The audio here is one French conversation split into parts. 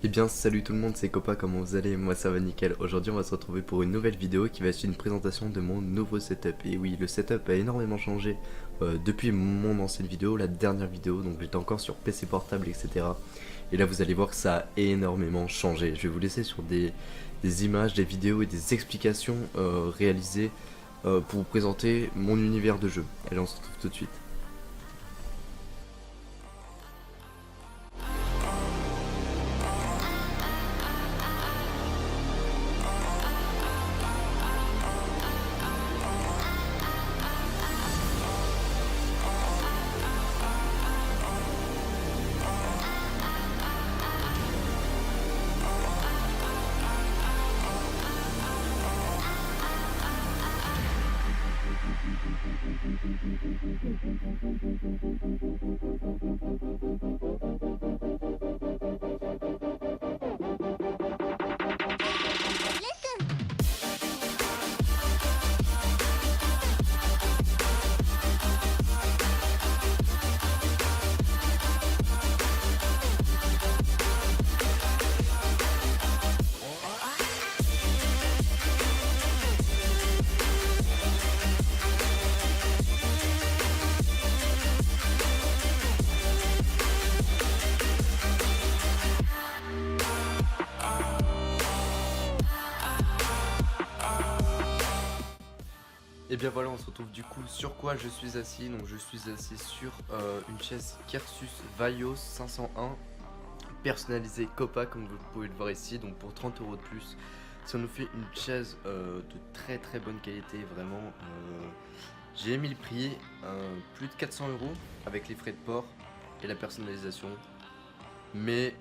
Eh bien salut tout le monde, c'est Copa, comment vous allez? Moi ça va nickel. Aujourd'hui on va se retrouver pour une nouvelle vidéo qui va être une présentation de mon nouveau setup. Et oui, le setup a énormément changé depuis mon ancienne vidéo, la dernière vidéo, donc j'étais encore sur PC portable etc. Et là vous allez voir que ça a énormément changé. Je vais vous laisser sur des images, des vidéos et des explications réalisées pour vous présenter mon univers de jeu. Allez, on se retrouve tout de suite. Et bien voilà, on se retrouve du coup sur quoi je suis assis. Donc je suis assis sur une chaise Kersus Vaio 501 personnalisée Copa comme vous pouvez le voir ici. Donc pour 30 € de plus, ça nous fait une chaise de très très bonne qualité. Vraiment, j'ai mis le prix, plus de 400 € avec les frais de port et la personnalisation. Mais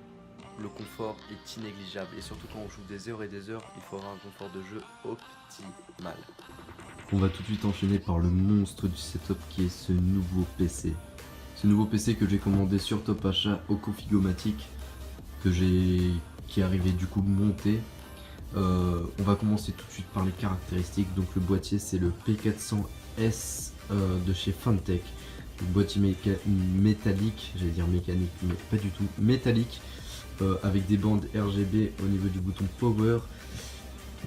le confort est inégligeable et surtout quand on joue des heures et des heures, il faut avoir un confort de jeu optimal. On va tout de suite enchaîner par le monstre du setup qui est ce nouveau PC. Ce nouveau PC que j'ai commandé sur Top Achat au Configomatic, qui est arrivé du coup monté. On va commencer tout de suite par les caractéristiques. Donc le boîtier c'est le P400S de chez Fantech. Le boîtier métallique, j'allais dire mécanique mais pas du tout, métallique, avec des bandes RGB au niveau du bouton Power.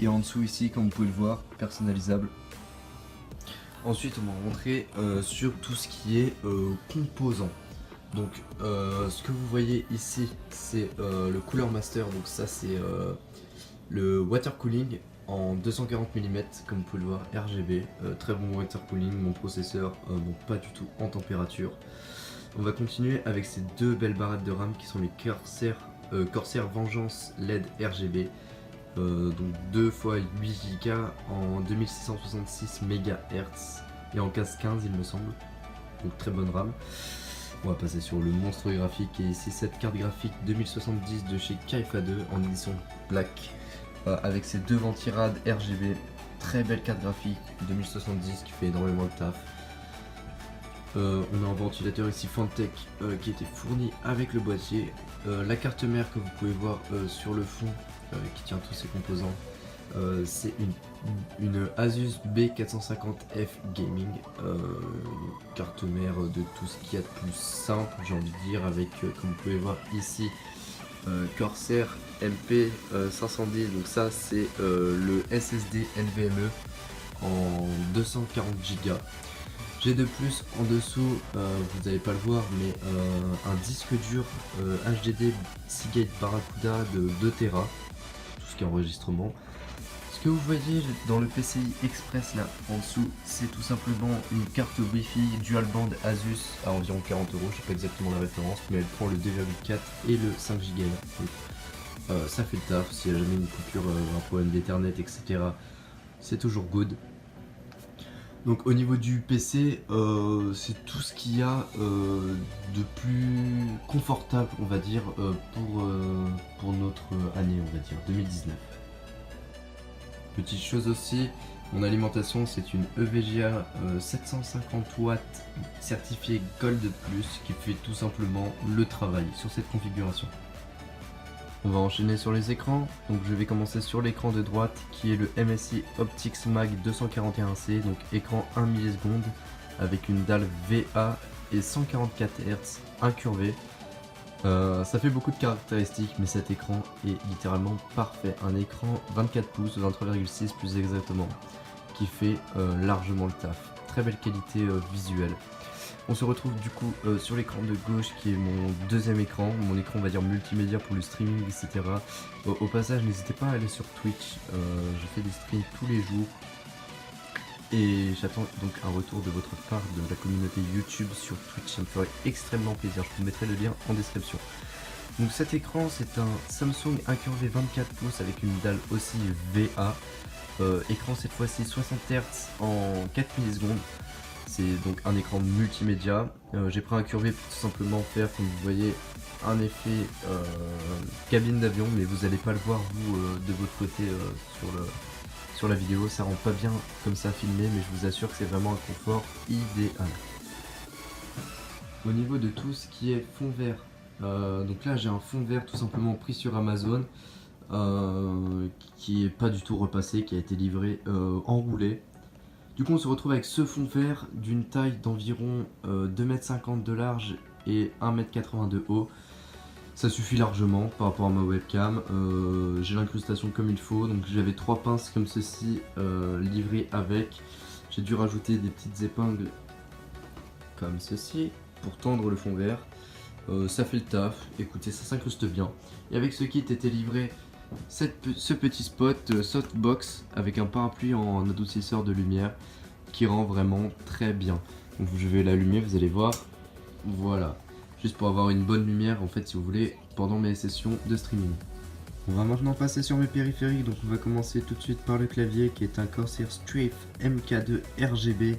Et en dessous ici, comme vous pouvez le voir, personnalisable. Ensuite on va rentrer sur tout ce qui est composants. Donc ce que vous voyez ici c'est le Cooler Master. Donc ça c'est le water cooling en 240 mm comme vous pouvez le voir, RGB, très bon water cooling. Mon processeur bon, pas du tout en température. On va continuer avec ces deux belles barrettes de RAM qui sont les Corsair Vengeance LED RGB. Donc 2 x 8 Go en 2666 MHz et en 15 il me semble, donc très bonne RAM. On va passer sur le monstre graphique et ici cette carte graphique 2070 de chez Kaifa 2 en édition Black avec ses deux ventirades RGB, très belle carte graphique 2070 qui fait énormément de taf. On a un ventilateur ici Fantech qui était fourni avec le boîtier, la carte mère que vous pouvez voir sur le fond qui tient tous ses composants, c'est une Asus B450F Gaming, carte mère de tout ce qu'il y a de plus simple j'ai envie de dire, avec comme vous pouvez voir ici Corsair MP 510, donc ça c'est le SSD NVMe en 240 Go. J'ai de plus en dessous, vous n'allez pas le voir, mais un disque dur HDD Seagate Barracuda de 2 Tera, tout ce qui est enregistrement. Ce que vous voyez dans le PCI Express là en dessous, c'est tout simplement une carte Wi-Fi dual band Asus à environ 40 €, je sais pas exactement la référence, mais elle prend le 2,4 et le 5 Go. Donc, ça fait le taf, s'il y a jamais une coupure, un problème d'Ethernet, etc. C'est toujours good. Donc au niveau du PC, c'est tout ce qu'il y a de plus confortable, on va dire, pour notre année, on va dire, 2019. Petite chose aussi, mon alimentation c'est une EVGA 750 watts certifiée Gold Plus qui fait tout simplement le travail sur cette configuration. On va enchaîner sur les écrans, donc je vais commencer sur l'écran de droite qui est le MSI Optix Mag 241C, donc écran 1 milliseconde avec une dalle VA et 144 Hz incurvée. Ça fait beaucoup de caractéristiques, mais cet écran est littéralement parfait. Un écran 24 pouces, 23,6 plus exactement, qui fait largement le taf. Très belle qualité visuelle. On se retrouve du coup sur l'écran de gauche qui est mon deuxième écran, mon écran on va dire multimédia pour le streaming, etc. Au passage, n'hésitez pas à aller sur Twitch, je fais des streams tous les jours. Et j'attends donc un retour de votre part de la communauté YouTube sur Twitch, ça me ferait extrêmement plaisir, je vous mettrai le lien en description. Donc cet écran c'est un Samsung incurvé 24 pouces avec une dalle aussi VA, écran cette fois-ci 60 Hz en 4 millisecondes. C'est donc un écran multimédia. J'ai pris un curvé pour tout simplement faire, comme vous voyez, un effet cabine d'avion, mais vous n'allez pas le voir vous de votre côté sur la vidéo. Ça rend pas bien comme ça filmé, mais je vous assure que c'est vraiment un confort idéal. Au niveau de tout ce qui est fond vert, donc là j'ai un fond vert tout simplement pris sur Amazon, qui est pas du tout repassé, qui a été livré enroulé. Du coup on se retrouve avec ce fond vert d'une taille d'environ 2,50 m de large et 1,80 m de haut. Ça suffit largement par rapport à ma webcam. J'ai l'incrustation comme il faut, donc j'avais 3 pinces comme ceci livrées avec. J'ai dû rajouter des petites épingles comme ceci pour tendre le fond vert. Ça fait le taf, écoutez, ça s'incruste bien. Et avec ce kit était livré ce petit spot softbox avec un parapluie en adoucisseur de lumière qui rend vraiment très bien. Donc je vais l'allumer, vous allez voir. Voilà, juste pour avoir une bonne lumière en fait si vous voulez pendant mes sessions de streaming. On va maintenant passer sur mes périphériques, donc on va commencer tout de suite par le clavier qui est un Corsair Strafe MK2 RGB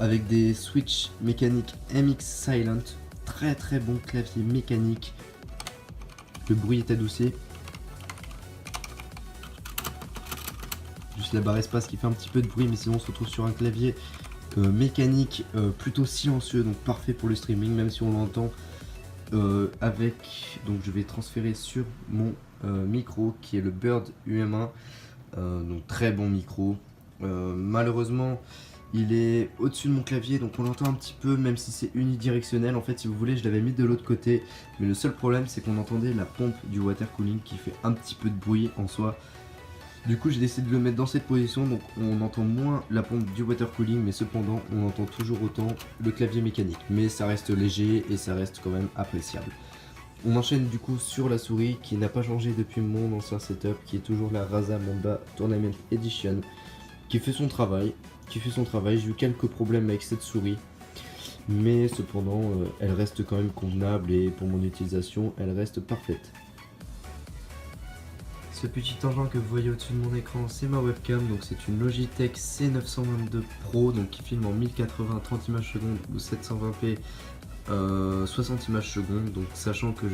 avec des switches mécaniques MX Silent. Très bon clavier mécanique. Le bruit est adouci. Juste la barre espace qui fait un petit peu de bruit, mais sinon on se retrouve sur un clavier mécanique plutôt silencieux, donc parfait pour le streaming, même si on l'entend avec. Donc je vais transférer sur mon micro qui est le Bird UM1, donc très bon micro. Malheureusement il est au-dessus de mon clavier, donc on l'entend un petit peu, même si c'est unidirectionnel. En fait, si vous voulez, je l'avais mis de l'autre côté, mais le seul problème c'est qu'on entendait la pompe du water cooling qui fait un petit peu de bruit en soi. Du coup j'ai décidé de le mettre dans cette position, donc on entend moins la pompe du water cooling, mais cependant on entend toujours autant le clavier mécanique. Mais ça reste léger et ça reste quand même appréciable. On enchaîne du coup sur la souris qui n'a pas changé depuis mon ancien setup, qui est toujours la Rasa Mamba Tournament Edition, qui fait son travail. J'ai eu quelques problèmes avec cette souris, mais cependant elle reste quand même convenable et pour mon utilisation elle reste parfaite. Ce petit engin que vous voyez au-dessus de mon écran, c'est ma webcam, donc c'est une Logitech C922 Pro, donc qui filme en 1080 30 images secondes ou 720p 60 images secondes. Donc sachant que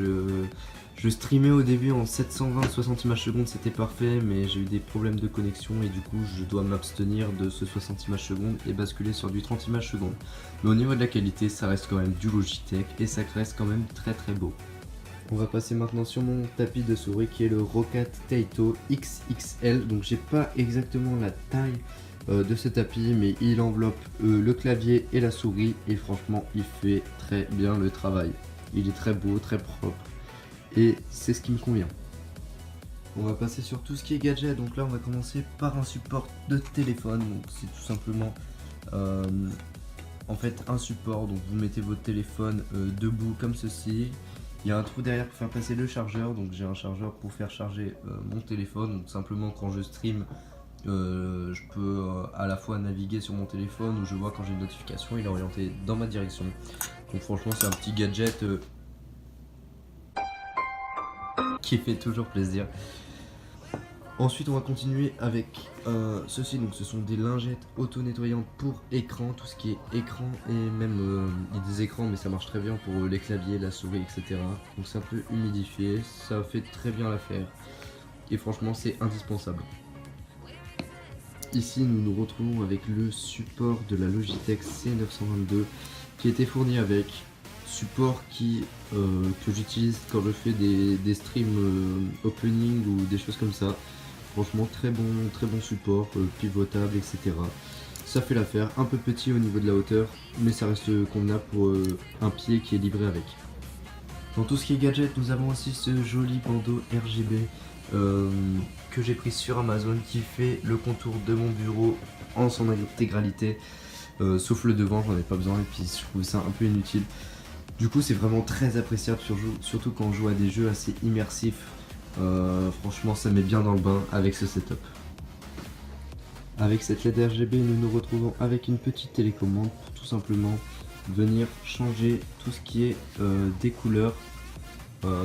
je streamais au début en 720 60 images secondes, c'était parfait, mais j'ai eu des problèmes de connexion et du coup je dois m'abstenir de ce 60 images secondes et basculer sur du 30 images secondes. Mais au niveau de la qualité, ça reste quand même du Logitech et ça reste quand même très beau. On va passer maintenant sur mon tapis de souris qui est le Roccat Taito XXL. Donc j'ai pas exactement la taille de ce tapis, mais il enveloppe le clavier et la souris et franchement il fait très bien le travail. Il est très beau, très propre et c'est ce qui me convient. On va passer sur tout ce qui est gadget. Donc là on va commencer par un support de téléphone. Donc c'est tout simplement en fait un support. Donc vous mettez votre téléphone debout comme ceci. Il y a un trou derrière pour faire passer le chargeur, donc j'ai un chargeur pour faire charger mon téléphone. Donc simplement quand je stream, je peux à la fois naviguer sur mon téléphone ou je vois quand j'ai une notification, il est orienté dans ma direction. Donc franchement c'est un petit gadget qui fait toujours plaisir. Ensuite on va continuer avec ceci, donc ce sont des lingettes auto-nettoyantes pour écran, tout ce qui est écran et même il y a des écrans mais ça marche très bien pour les claviers, la souris, etc. Donc c'est un peu humidifié, ça fait très bien l'affaire et franchement c'est indispensable. Ici nous nous retrouvons avec le support de la Logitech C922 qui était fourni avec support que j'utilise quand je fais des streams opening ou des choses comme ça. Franchement très bon support, pivotable, etc. Ça fait l'affaire, un peu petit au niveau de la hauteur, mais ça reste convenable pour un pied qui est livré avec. Dans tout ce qui est gadget, nous avons aussi ce joli bandeau RGB que j'ai pris sur Amazon qui fait le contour de mon bureau en son intégralité, sauf le devant, j'en ai pas besoin et puis je trouve ça un peu inutile. Du coup c'est vraiment très appréciable, surtout quand on joue à des jeux assez immersifs. Franchement ça met bien dans le bain avec ce setup. Avec cette LED RGB, nous nous retrouvons avec une petite télécommande pour tout simplement venir changer tout ce qui est des couleurs.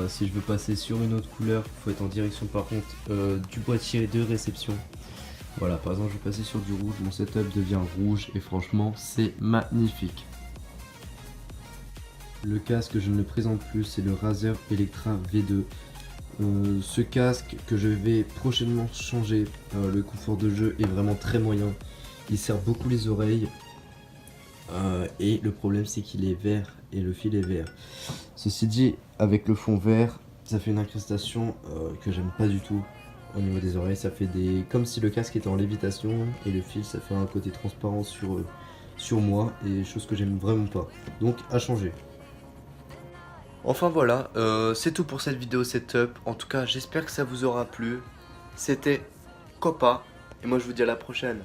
Si je veux passer sur une autre couleur, il faut être en direction par contre du boîtier de réception. Voilà, par exemple je vais passer sur du rouge, mon setup devient rouge et franchement c'est magnifique. Le casque que je ne présente plus, c'est le Razer Electra V2. Ce casque que je vais prochainement changer, le confort de jeu est vraiment très moyen. Il sert beaucoup les oreilles et le problème c'est qu'il est vert et le fil est vert. Ceci dit, avec le fond vert, ça fait une incrustation que j'aime pas du tout au niveau des oreilles. Ça fait comme si le casque était en lévitation et le fil ça fait un côté transparent sur moi et chose que j'aime vraiment pas. Donc à changer. Enfin voilà, c'est tout pour cette vidéo setup. En tout cas, j'espère que ça vous aura plu. C'était Copa et moi je vous dis à la prochaine.